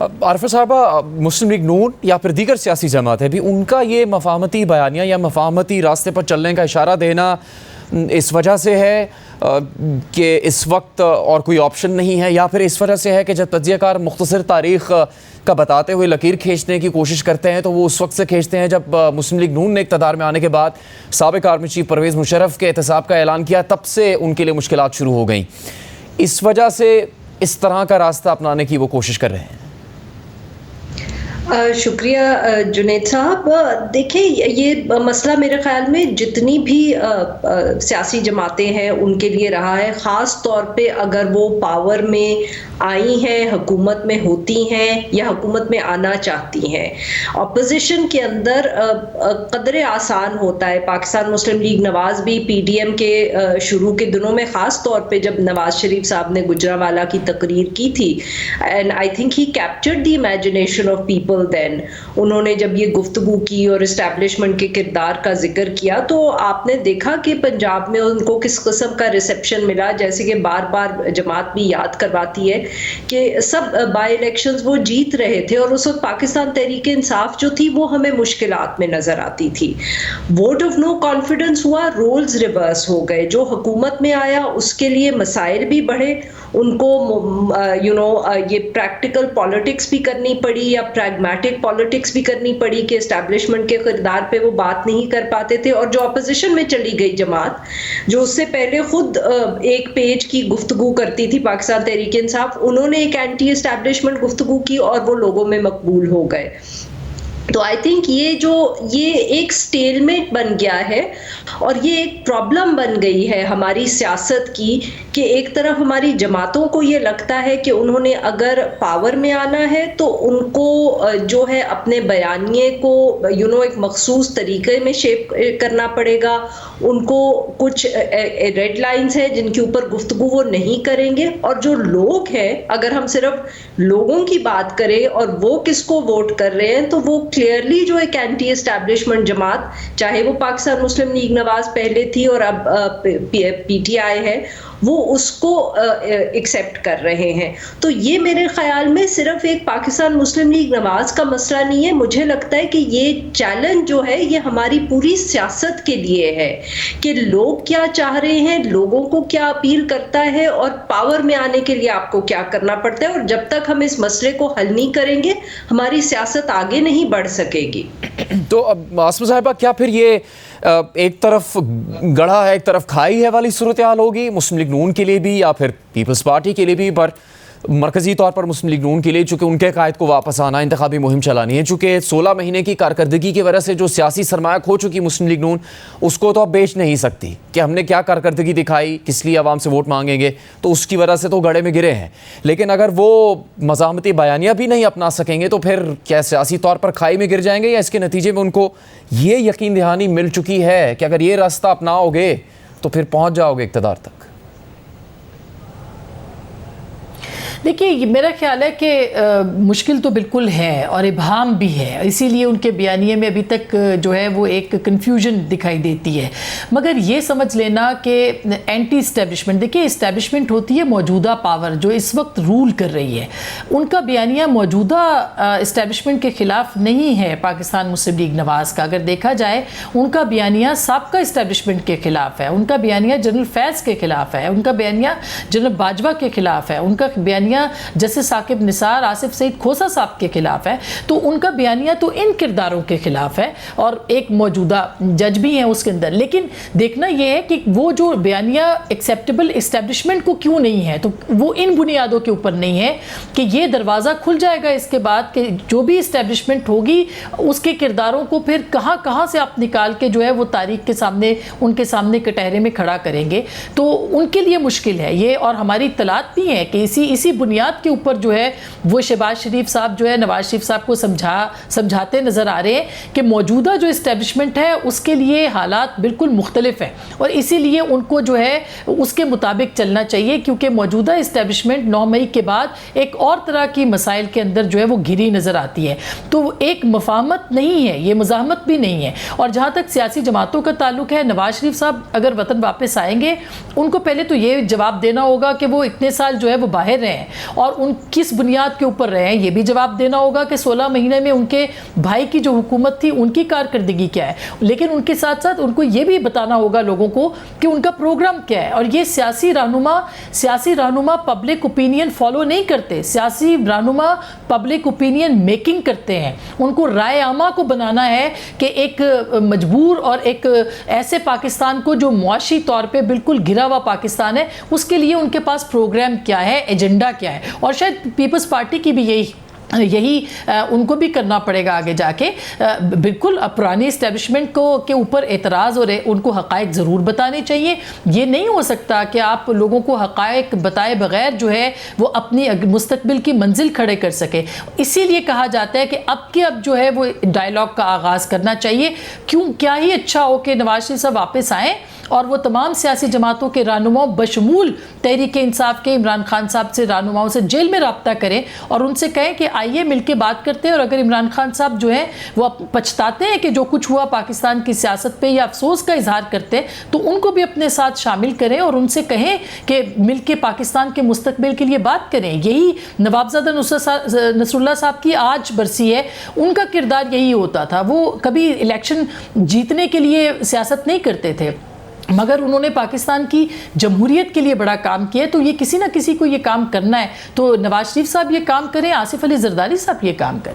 عارفہ صاحبہ، مسلم لیگ نون یا پھر دیگر سیاسی جماعتیں بھی، ان کا یہ مفاہمتی بیانیہ یا مفاہمتی راستے پر چلنے کا اشارہ دینا اس وجہ سے ہے کہ اس وقت اور کوئی آپشن نہیں ہے، یا پھر اس وجہ سے ہے کہ جب تجزیہ کار مختصر تاریخ کا بتاتے ہوئے لکیر کھینچنے کی کوشش کرتے ہیں تو وہ اس وقت سے کھینچتے ہیں جب مسلم لیگ نون نے اقتدار میں آنے کے بعد سابق آرمی چیف پرویز مشرف کے احتساب کا اعلان کیا، تب سے ان کے لیے مشکلات شروع ہو گئیں. اس وجہ سے اس طرح کا راستہ اپنانے کی وہ کوشش کر رہے ہیں. شکریہ جنید صاحب. دیکھیں، یہ مسئلہ میرے خیال میں جتنی بھی سیاسی جماعتیں ہیں ان کے لیے رہا ہے، خاص طور پہ اگر وہ پاور میں آئی ہیں، حکومت میں ہوتی ہیں یا حکومت میں آنا چاہتی ہیں. اپوزیشن کے اندر قدرے آسان ہوتا ہے. پاکستان مسلم لیگ نواز بھی پی ڈی ایم کے شروع کے دنوں میں، خاص طور پہ جب نواز شریف صاحب نے گجرانوالہ کی تقریر کی تھی، and I think he captured the imagination of people. Then انہوں نے جب یہ گفتگو کی اور اسٹیبلشمنٹ کے کردار کا ذکر کیا تو آپ نے دیکھا کہ پنجاب میں ان کو کس قسم کا ریسیپشن ملا. جیسے کہ بار بار جماعت بھی یاد کرواتی ہے کہ سب بائی الیکشنز وہ جیت رہے تھے، اور اس وقت پاکستان تحریک انصاف جو تھی وہ ہمیں مشکلات میں نظر آتی تھی. ووٹ آف نو کانفیڈنس ہوا، رولز ریورس ہو گئے. جو حکومت میں آیا اس کے لیے مسائل بھی بڑھے، ان کو یہ پریکٹیکل پالیٹکس بھی کرنی پڑی یا پریگمیٹک پالیٹکس بھی کرنی پڑی کہ اسٹیبلشمنٹ کے کردار پہ وہ بات نہیں کر پاتے تھے. اور جو اپوزیشن میں چلی گئی جماعت، جو اس سے پہلے خود ایک پیج کی گفتگو کرتی تھی، پاکستان تحریک انصاف، انہوں نے ایک اینٹی اسٹیبلشمنٹ گفتگو کی اور وہ لوگوں میں مقبول ہو گئے. تو آئی تھنک یہ ایک سٹیل میٹ بن گیا ہے، اور یہ ایک پرابلم بن گئی ہے ہماری سیاست کی کہ ایک طرف ہماری جماعتوں کو یہ لگتا ہے کہ انہوں نے اگر پاور میں آنا ہے تو ان کو جو ہے اپنے بیانیے کو ایک مخصوص طریقے میں شیپ کرنا پڑے گا. ان کو کچھ ریڈ لائنز ہیں جن کے اوپر گفتگو وہ نہیں کریں گے. اور جو لوگ ہیں، اگر ہم صرف لوگوں کی بات کریں اور وہ کس کو ووٹ کر رہے ہیں، تو وہ کلیئرلی جو ایک اینٹی اسٹیبلشمنٹ جماعت، چاہے وہ پاکستان مسلم لیگ نواز پہلے تھی اور اب پی ٹی آئی ہے، وہ اس کو ایکسیپٹ کر رہے ہیں. تو یہ میرے خیال میں صرف ایک پاکستان مسلم لیگ نواز کا مسئلہ نہیں ہے. مجھے لگتا ہے کہ یہ چیلنج جو ہے یہ ہماری پوری سیاست کے لیے ہے کہ لوگ کیا چاہ رہے ہیں، لوگوں کو کیا اپیل کرتا ہے، اور پاور میں آنے کے لیے آپ کو کیا کرنا پڑتا ہے. اور جب تک ہم اس مسئلے کو حل نہیں کریں گے، ہماری سیاست آگے نہیں بڑھ سکے گی. تو اب عاصمہ صاحبہ، کیا پھر یہ ایک طرف گڑھا ہے ایک طرف کھائی ہے والی صورتحال ہوگی مسلم لیگ نون کے لیے بھی یا پھر پیپلز پارٹی کے لیے بھی؟ پر مرکزی طور پر مسلم لیگ نون کے لیے، چونکہ ان کے قائد کو واپس آنا، انتخابی مہم چلانی ہے، چونکہ 16 مہینے کی کارکردگی کی وجہ سے جو سیاسی سرمایہ کھو چکی مسلم لیگ نون، اس کو تو اب بیچ نہیں سکتی کہ ہم نے کیا کارکردگی دکھائی، کس لیے عوام سے ووٹ مانگیں گے. تو اس کی وجہ سے تو گڑھے میں گرے ہیں. لیکن اگر وہ مزاحمتی بیانیہ بھی نہیں اپنا سکیں گے تو پھر کیا سیاسی طور پر کھائی میں گر جائیں گے، یا اس کے نتیجے میں ان کو یہ یقین دہانی مل چکی ہے کہ اگر یہ راستہ اپناؤ گے تو پھر پہنچ جاؤ گے اقتدار تک؟ دیکھیے، میرا خیال ہے کہ مشکل تو بالکل ہے اور ابہام بھی ہے، اسی لیے ان کے بیانیے میں ابھی تک جو ہے وہ ایک کنفیوژن دکھائی دیتی ہے. مگر یہ سمجھ لینا کہ اینٹی اسٹیبلشمنٹ، دیکھیے اسٹیبلشمنٹ ہوتی ہے موجودہ پاور جو اس وقت رول کر رہی ہے. ان کا بیانیہ موجودہ اسٹیبلشمنٹ کے خلاف نہیں ہے. پاکستان مسلم لیگ نواز کا اگر دیکھا جائے، ان کا بیانیہ سابقہ اسٹیبلشمنٹ کے خلاف ہے، ان کا بیانیہ جنرل فیض کے خلاف ہے، ان کا بیانیہ جنرل باجوہ کے خلاف ہے، ان کا بیانیہ جسٹس ثاقب نثار، آصف سعید کھوسہ صاحب کے خلاف ہے. تو ان کا بیانیہ تو ان کرداروں کے خلاف ہے، اور ایک موجودہ جج بھی ہیں اس کے اندر. لیکن دیکھنا یہ ہے کہ وہ جو بیانیہ ایکسیپٹیبل اسٹیبلشمنٹ کو کیوں نہیں ہے، تو وہ ان بنیادوں کے اوپر نہیں ہے کہ یہ دروازہ کھل جائے گا اس کے بعد کہ جو بھی اسٹیبلشمنٹ ہوگی اس کے کرداروں کو پھر کہاں کہاں سے آپ نکال کے جو ہے وہ تاریخ کے سامنے، ان کے سامنے کٹہرے میں کھڑا کریں گے. تو ان کے لیے مشکل ہے یہ، اور ہماری اطلاعات بھی ہیں کہ اسی بنیاد کے اوپر جو ہے وہ شہباز شریف صاحب جو ہے نواز شریف صاحب کو سمجھاتے نظر آ رہے ہیں کہ موجودہ جو اسٹیبلشمنٹ ہے اس کے لیے حالات بالکل مختلف ہیں، اور اسی لیے ان کو جو ہے اس کے مطابق چلنا چاہیے، کیونکہ موجودہ اسٹیبلشمنٹ 9 مئی کے بعد ایک اور طرح کی مسائل کے اندر جو ہے وہ گھری نظر آتی ہے. تو ایک مفاہمت نہیں ہے، یہ مزاحمت بھی نہیں ہے. اور جہاں تک سیاسی جماعتوں کا تعلق ہے، نواز شریف صاحب اگر وطن واپس آئیں گے، ان کو پہلے تو یہ جواب دینا ہوگا کہ وہ اتنے سال جو ہے وہ باہر رہے ہیں، اور ان کس بنیاد کے اوپر رہے ہیں، یہ بھی جواب دینا ہوگا کہ 16 مہینے میں ان کے بھائی کی جو حکومت تھی ان کی کارکردگی کیا ہے، لیکن ان کے ساتھ ساتھ ان کو یہ بھی بتانا ہوگا لوگوں کو کہ ان کا پروگرام کیا ہے۔ اور یہ سیاسی رہنما پبلک اوپینین فالو نہیں کرتے، سیاسی رہنما پبلک اوپینین میکنگ کرتے ہیں۔ ان کو رائے عامہ کو بنانا ہے کہ ایک مجبور اور ایک ایسے پاکستان کو جو معاشی طور پہ بالکل گرا ہوا پاکستان ہے، اس کے لیے ان کے پاس پروگرام کیا ہے، ایجنڈا کیا ہے۔ اور شاید پیپلز پارٹی کی بھی یہی ان کو بھی کرنا پڑے گا آگے جا کے۔ بالکل پرانی اسٹیبلشمنٹ کے اوپر اعتراض ہو رہے، ان کو حقائق ضرور بتانے چاہیے۔ یہ نہیں ہو سکتا کہ آپ لوگوں کو حقائق بتائے بغیر جو ہے وہ اپنی مستقبل کی منزل کھڑے کر سکے۔ اسی لیے کہا جاتا ہے کہ اب جو ہے وہ ڈائیلاگ کا آغاز کرنا چاہیے۔ کیا ہی اچھا ہو کہ نواز شریف صاحب واپس آئیں اور وہ تمام سیاسی جماعتوں کے رہنماؤں بشمول تحریک انصاف کے عمران خان صاحب سے رہنماؤں سے جیل میں رابطہ کریں اور ان سے کہیں کہ آئیے مل کے بات کرتے ہیں، اور اگر عمران خان صاحب جو ہیں وہ پچھتاتے ہیں کہ جو کچھ ہوا پاکستان کی سیاست پہ یا افسوس کا اظہار کرتے ہیں، تو ان کو بھی اپنے ساتھ شامل کریں اور ان سے کہیں کہ مل کے پاکستان کے مستقبل کے لیے بات کریں۔ یہی نوابزادہ نصر اللہ صاحب کی آج برسی ہے، ان کا کردار یہی ہوتا تھا۔ وہ کبھی الیکشن جیتنے کے لیے سیاست نہیں کرتے تھے، مگر انہوں نے پاکستان کی جمہوریت کے لیے بڑا کام کیا، تو یہ کسی نہ کسی کو یہ کام کرنا ہے۔ تو نواز شریف صاحب یہ کام کریں، آصف علی زرداری صاحب یہ کام کریں۔